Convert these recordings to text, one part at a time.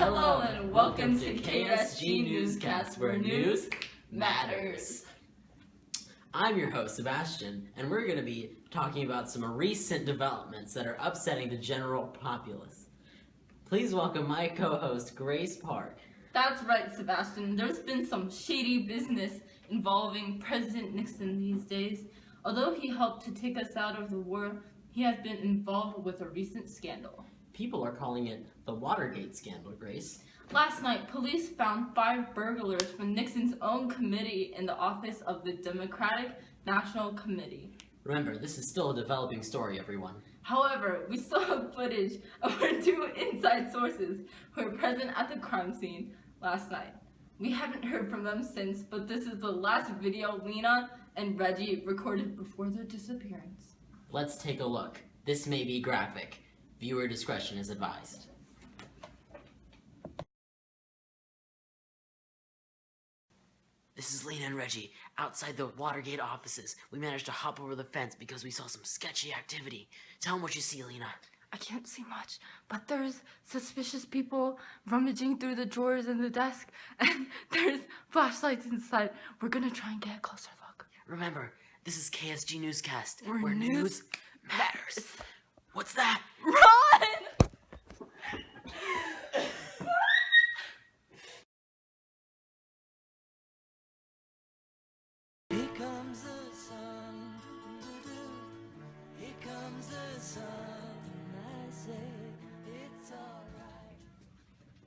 Hello and welcome to KSG Newscast, where news matters. I'm your host, Sebastian, and we're going to be talking about some recent developments that are upsetting the general populace. Please welcome my co-host, Grace Park. That's right, Sebastian. There's been some shady business involving President Nixon these days. Although he helped to take us out of the war, he has been involved with a recent scandal. People are calling it the Watergate scandal, Grace. Last night, police found 5 burglars from Nixon's own committee in the office of the Democratic National Committee. Remember, this is still a developing story, everyone. However, we still have footage of our 2 inside sources who were present at the crime scene last night. We haven't heard from them since, but this is the last video Lena and Reggie recorded before their disappearance. Let's take a look. This may be graphic. Viewer discretion is advised. This is Lena and Reggie, outside the Watergate offices. We managed to hop over the fence because we saw some sketchy activity. Tell them what you see, Lena. I can't see much, but there's suspicious people rummaging through the drawers in the desk, and there's flashlights inside. We're gonna try and get a closer look. Remember, this is KSG Newscast, where news matters. What's that? Run! Here comes the sun, here comes the sun, I say it's alright.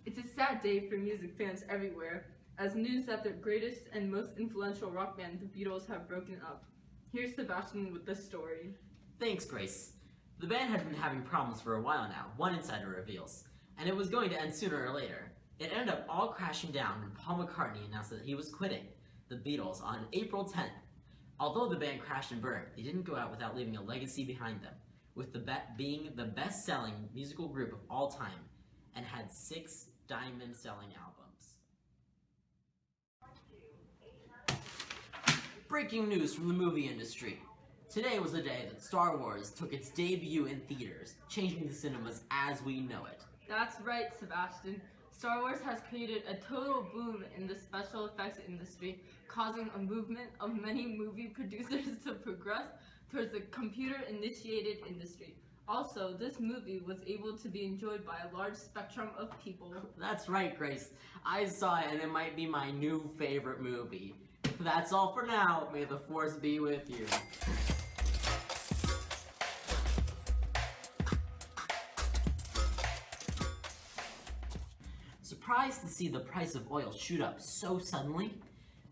It's a sad day for music fans everywhere, as news that their greatest and most influential rock band, the Beatles, have broken up. Here's Sebastian with the story. Thanks, Grace. The band had been having problems for a while now, one insider reveals, and it was going to end sooner or later. It ended up all crashing down when Paul McCartney announced that he was quitting the Beatles on April 10th. Although the band crashed and burned, they didn't go out without leaving a legacy behind them, with being the best-selling musical group of all time, and had 6 diamond-selling albums. Breaking news from the movie industry. Today was the day that Star Wars took its debut in theaters, changing the cinemas as we know it. That's right, Sebastian. Star Wars has created a total boom in the special effects industry, causing a movement of many movie producers to progress towards the computer-initiated industry. Also, this movie was able to be enjoyed by a large spectrum of people. That's right, Grace. I saw it and it might be my new favorite movie. That's all for now. May the Force be with you. Surprised to see the price of oil shoot up so suddenly?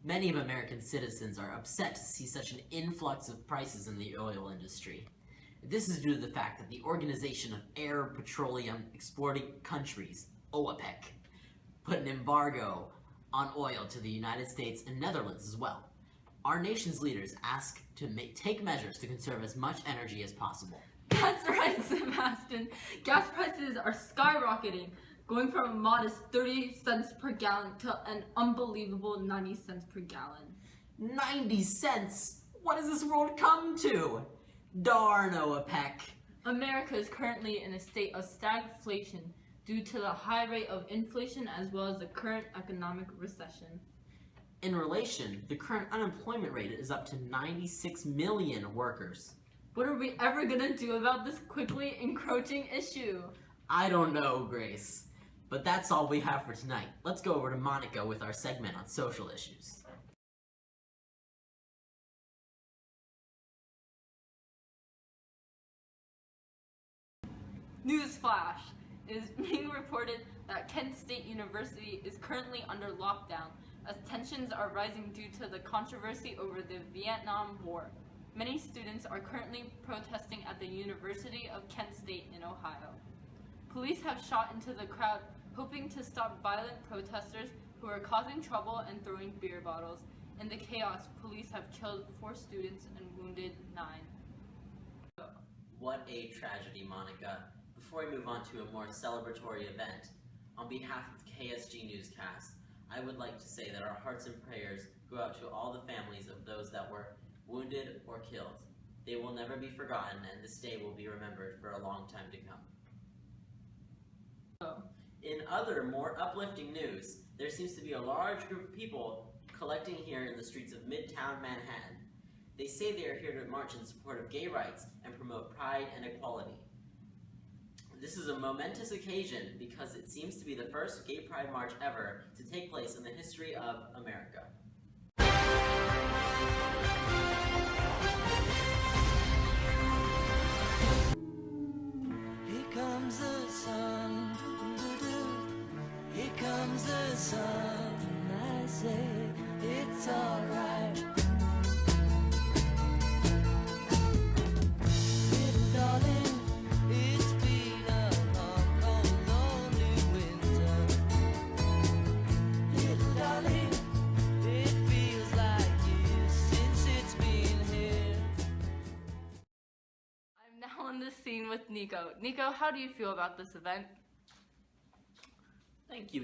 Many of American citizens are upset to see such an influx of prices in the oil industry. This is due to the fact that the Organization of Arab Petroleum Exporting Countries, OPEC, put an embargo on oil to the United States and Netherlands as well. Our nation's leaders ask to take measures to conserve as much energy as possible. That's right, Sebastian. Gas prices are skyrocketing, going from a modest 30 cents per gallon to an unbelievable 90 cents per gallon. 90 cents? What has this world come to? Darn OPEC. America is currently in a state of stagflation due to the high rate of inflation as well as the current economic recession. In relation, the current unemployment rate is up to 96 million workers. What are we ever gonna do about this quickly encroaching issue? I don't know, Grace. But that's all we have for tonight. Let's go over to Monica with our segment on social issues. Newsflash! It is being reported that Kent State University is currently under lockdown as tensions are rising due to the controversy over the Vietnam War. Many students are currently protesting at the University of Kent State in Ohio. Police have shot into the crowd, hoping to stop violent protesters who are causing trouble and throwing beer bottles. In the chaos, police have killed 4 students and wounded 9. What a tragedy, Monica. Before we move on to a more celebratory event, on behalf of KSG Newscast, I would like to say that our hearts and prayers go out to all the families of those that were wounded or killed. They will never be forgotten, and this day will be remembered for a long time to come. In other, more uplifting news, there seems to be a large group of people collecting here in the streets of Midtown Manhattan. They say they are here to march in support of gay rights and promote pride and equality. This is a momentous occasion because it seems to be the first gay pride march ever to take place in the history of America. Here comes the sun, here comes the sun, I say it's alright. Little darling, it's been a long, cold, lonely winter. Little darling, it feels like years since it's been here. I'm now on the scene with Nico. Nico, how do you feel about this event? Thank you.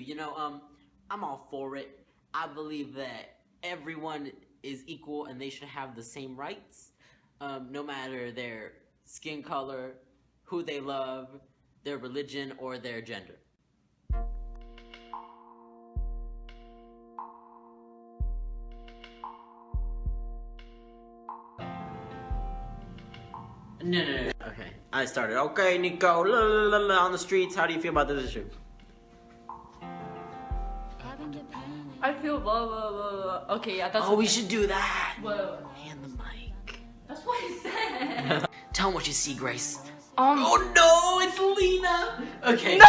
I'm all for it. I believe that everyone is equal and they should have the same rights, no matter their skin color, who they love, their religion, or their gender. No. Okay, I started. Okay, Nico, on the streets, how do you feel about this issue? I feel blah blah blah blah. Okay, yeah, that's. Oh, we should do that. Whoa. Hand the mic. That's what I said. Tell them what you see, Grace. Oh no, it's Lena. Okay. No.